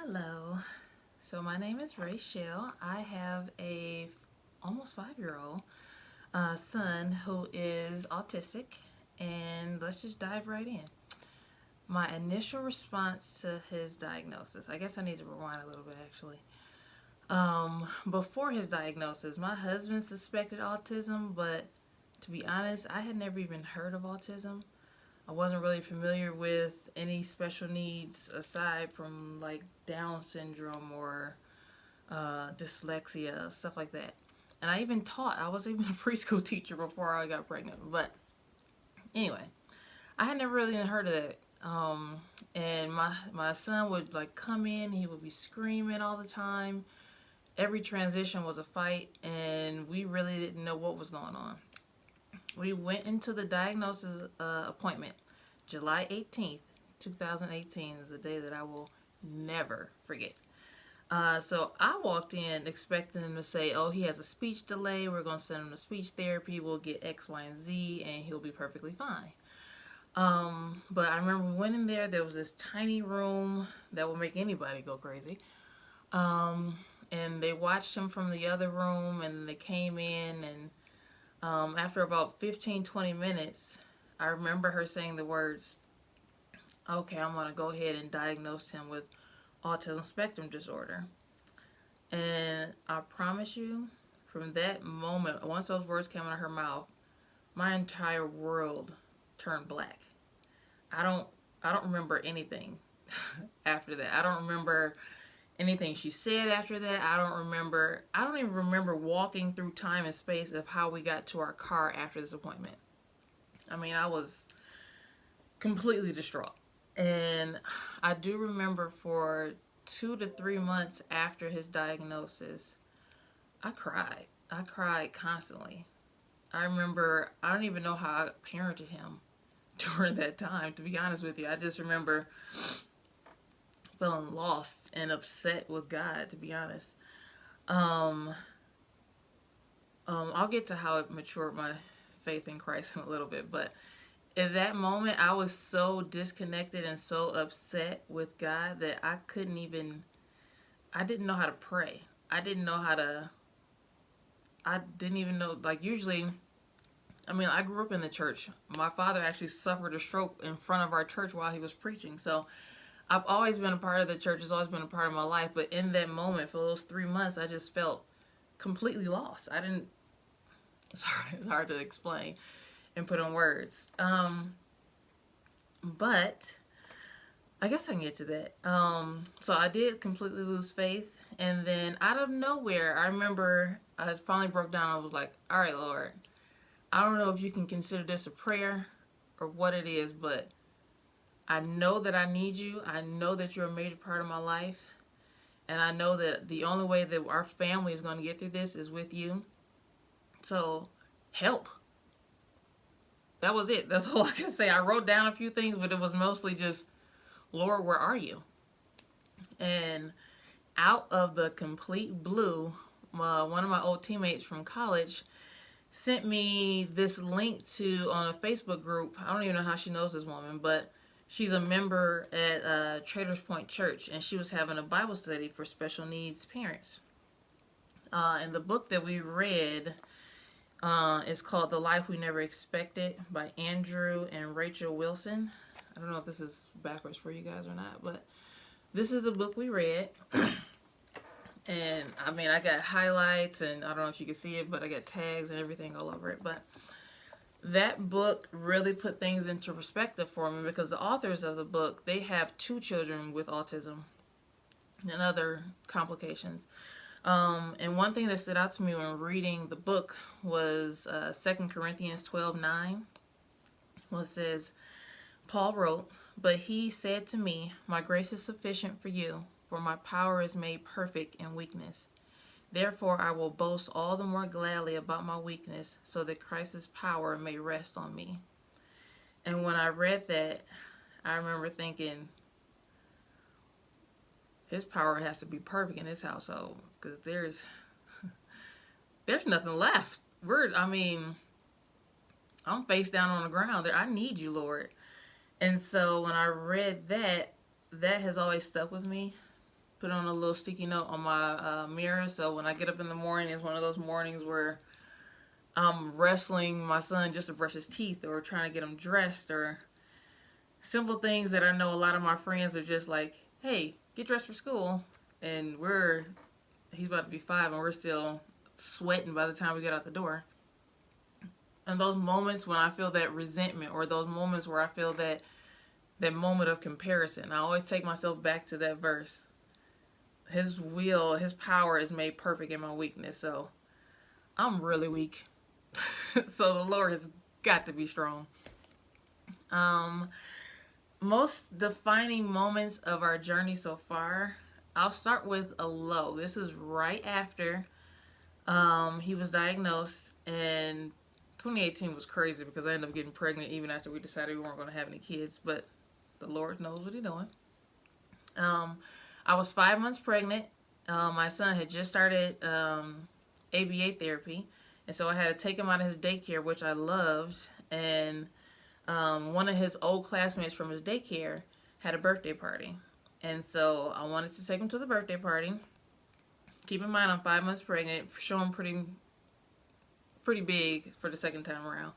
Hello. So my name is Rachel. I have a almost 5-year-old son who is autistic, and let's just dive right in. My initial response to his diagnosis. I guess I need to rewind a little bit actually. Before his diagnosis, my husband suspected autism, but to be honest, I had never even heard of autism. I wasn't really familiar with any special needs aside from like Down syndrome or dyslexia, stuff like that. And I even taught, I was even a preschool teacher before I got pregnant. But anyway, I had never really even heard of that. And my son would like come in, he would be screaming all the time. Every transition was a fight, and we really didn't know what was going on. We went into the diagnosis appointment July 18th, 2018 is a day that I will never forget. So I walked in expecting them to say, oh, he has a speech delay. We're going to send him to speech therapy. We'll get X, Y, and Z, and he'll be perfectly fine. But I remember we went in there. There was this tiny room that would make anybody go crazy. And they watched him from the other room, and they came in, and after about 15, 20 minutes, I remember her saying the words, okay, I'm going to go ahead and diagnose him with autism spectrum disorder. And I promise you, from that moment, once those words came out of her mouth, my entire world turned black. I don't I don't remember anything after that. I don't remember anything she said after that. I don't even remember walking through time and space of how we got to our car after this appointment. I mean, I was completely distraught. And I do remember for 2 to 3 months after his diagnosis, I cried. I cried constantly. I remember, I don't even know how I parented him during that time, to be honest with you. I just remember feeling lost and upset with God, to be honest. Um, I'll get to how it matured my faith in Christ in a little bit, but in that moment, I was so disconnected and so upset with God that I didn't know how to pray. I didn't know how to, I didn't even know, like, usually, I mean, I grew up in the church. My father actually suffered a stroke in front of our church while he was preaching. So I've always been a part of the church. It's always been a part of my life. But in that moment, for those 3 months, I just felt completely lost. I didn't, it's hard to explain and put in words. But I guess I can get to that. So I did completely lose faith. And then out of nowhere, I remember I finally broke down. I was like, all right, Lord, I don't know if you can consider this a prayer or what it is, but I know that I need you. I know that you're a major part of my life. And I know that the only way that our family is going to get through this is with you. So help. That was it. That's all I can say. I wrote down a few things, but it was mostly just, Lord, where are you? And out of the complete blue, one of my old teammates from college sent me this link to on a Facebook group. I don't even know how she knows this woman, but she's a member at Traders Point Church, and she was having a Bible study for special needs parents. And the book that we read is called The Life We Never Expected by Andrew and Rachel Wilson. I don't know if this is backwards for you guys or not, but this is the book we read. And I mean, I got highlights, and I don't know if you can see it, but I got tags and everything all over it. But that book really put things into perspective for me because the authors of the book, they have 2 children with autism and other complications. And one thing that stood out to me when reading the book was 2 Corinthians 12:9. Well, it says, Paul wrote, but he said to me, my grace is sufficient for you, for my power is made perfect in weakness. Therefore, I will boast all the more gladly about my weakness, so that Christ's power may rest on me. And when I read that, I remember thinking, his power has to be perfect in his household, because there's nothing left. I'm face down on the ground. I need you, Lord. And so when I read that, that has always stuck with me put on a little sticky note on my mirror. So when I get up in the morning, it's one of those mornings where I'm wrestling my son just to brush his teeth or trying to get him dressed or simple things that I know a lot of my friends are just like, hey, get dressed for school. And he's about to be 5 and we're still sweating by the time we get out the door. And those moments when I feel that resentment or those moments where I feel that moment of comparison, I always take myself back to that verse. His power is made perfect in my weakness. So I'm really weak. So the Lord has got to be strong. Most defining moments of our journey so far, I'll start with a low. This is right after he was diagnosed, and 2018 was crazy because I ended up getting pregnant even after we decided we weren't going to have any kids, but the Lord knows what he's doing. I was 5 months pregnant. My son had just started ABA therapy, and so I had to take him out of his daycare, which I loved, and one of his old classmates from his daycare had a birthday party. And so I wanted to take him to the birthday party. Keep in mind, I'm 5 months pregnant, showing pretty big for the second time around.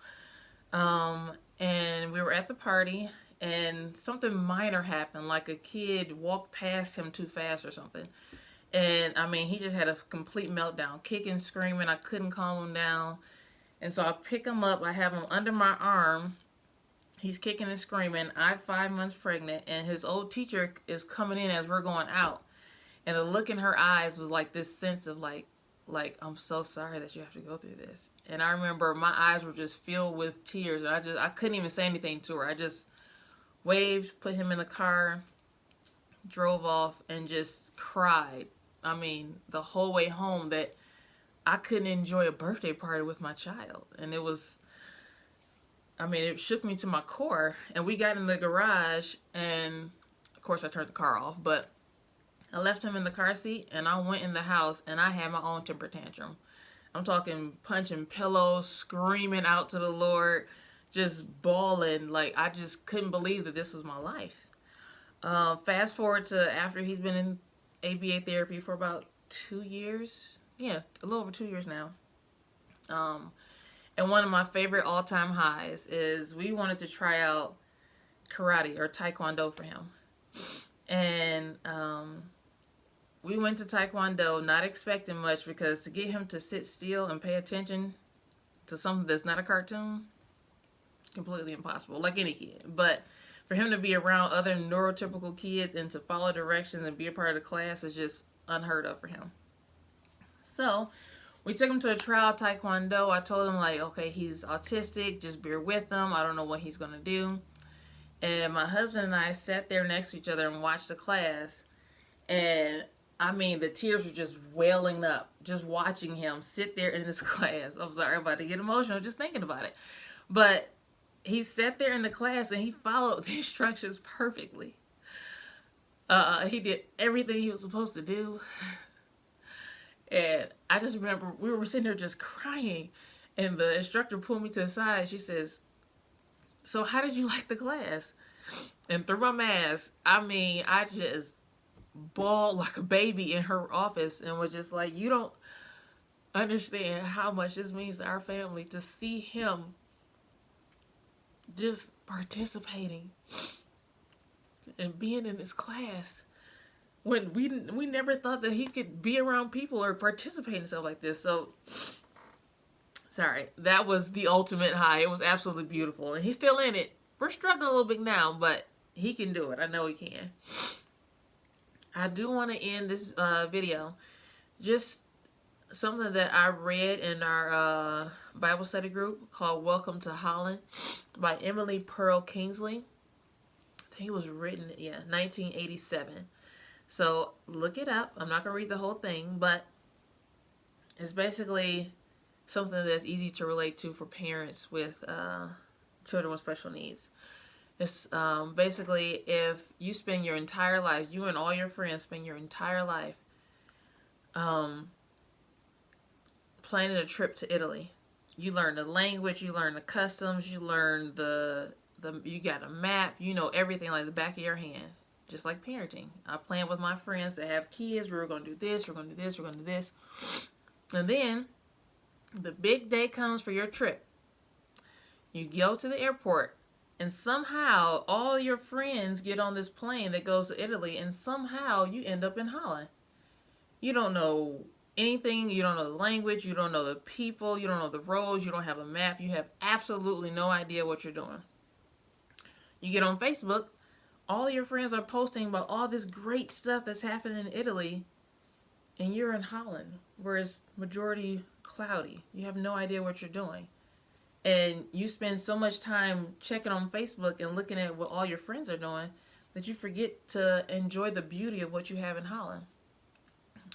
And we were at the party, and something minor happened, like a kid walked past him too fast or something. And I mean, he just had a complete meltdown, kicking, screaming. I couldn't calm him down. And so I pick him up, I have him under my arm. He's kicking and screaming. I'm 5 months pregnant, and his old teacher is coming in as we're going out. And the look in her eyes was like this sense of like, I'm so sorry that you have to go through this. And I remember my eyes were just filled with tears. And I couldn't even say anything to her. I just waved, put him in the car, drove off, and just cried. I mean, the whole way home that I couldn't enjoy a birthday party with my child. And it shook me to my core. And we got in the garage, and of course I turned the car off, but I left him in the car seat, and I went in the house, and I had my own temper tantrum. I'm talking punching pillows, screaming out to the Lord, just bawling. Like, I just couldn't believe that this was my life. Fast forward to after he's been in ABA therapy for about 2 years. Yeah, a little over 2 years now. And one of my favorite all-time highs is we wanted to try out karate or taekwondo for him. And we went to taekwondo not expecting much, because to get him to sit still and pay attention to something that's not a cartoon, completely impossible, like any kid. But for him to be around other neurotypical kids and to follow directions and be a part of the class is just unheard of for him. So we took him to a trial taekwondo. I told him, like, okay, he's autistic, just bear with him. I don't know what he's going to do. And my husband and I sat there next to each other and watched the class. And I mean, the tears were just welling up, just watching him sit there in this class. I'm sorry, I'm about to get emotional just thinking about it. But he sat there in the class and he followed the instructions perfectly. He did everything he was supposed to do. And I just remember we were sitting there just crying. And the instructor pulled me to the side. She says, so how did you like the class? And through my mask, I mean, I just bawled like a baby in her office and was just like, you don't understand how much this means to our family to see him just participating and being in this class when we never thought that he could be around people or participate in stuff like this. So sorry, that was the ultimate high. It was absolutely beautiful, and he's still in it. We're struggling a little bit now, but he can do it. I know he can. I do want to end this video just something that I read in our Bible study group called Welcome to Holland by Emily Pearl Kingsley. I think it was written, 1987. So look it up. I'm not going to read the whole thing, but it's basically something that's easy to relate to for parents with children with special needs. It's basically, if you spend your entire life, you and all your friends spend your entire life planning a trip to Italy. You learn the language, you learn the customs, you learn you got a map, you know everything like the back of your hand. just like parenting. I planned with my friends that have kids. We were going to do this, we're going to do this, we're going to do this. And then the big day comes for your trip. You go to the airport, and somehow all your friends get on this plane that goes to Italy, and somehow you end up in Holland. You don't know anything. You don't know the language. You don't know the people. You don't know the roads. You don't have a map. You have absolutely no idea what you're doing. You get on Facebook. All your friends are posting about all this great stuff that's happening in Italy, and you're in Holland, where it's majority cloudy. You have no idea what you're doing. And you spend so much time checking on Facebook and looking at what all your friends are doing that you forget to enjoy the beauty of what you have in Holland.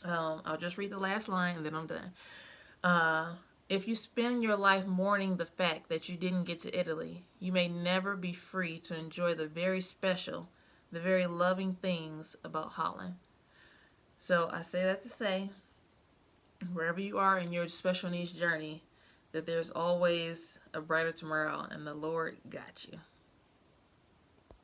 I'll just read the last line and then I'm done. If you spend your life mourning the fact that you didn't get to Italy, you may never be free to enjoy the very special, the very loving things about Holland. So I say that to say, wherever you are in your special needs journey, that there's always a brighter tomorrow and the Lord got you.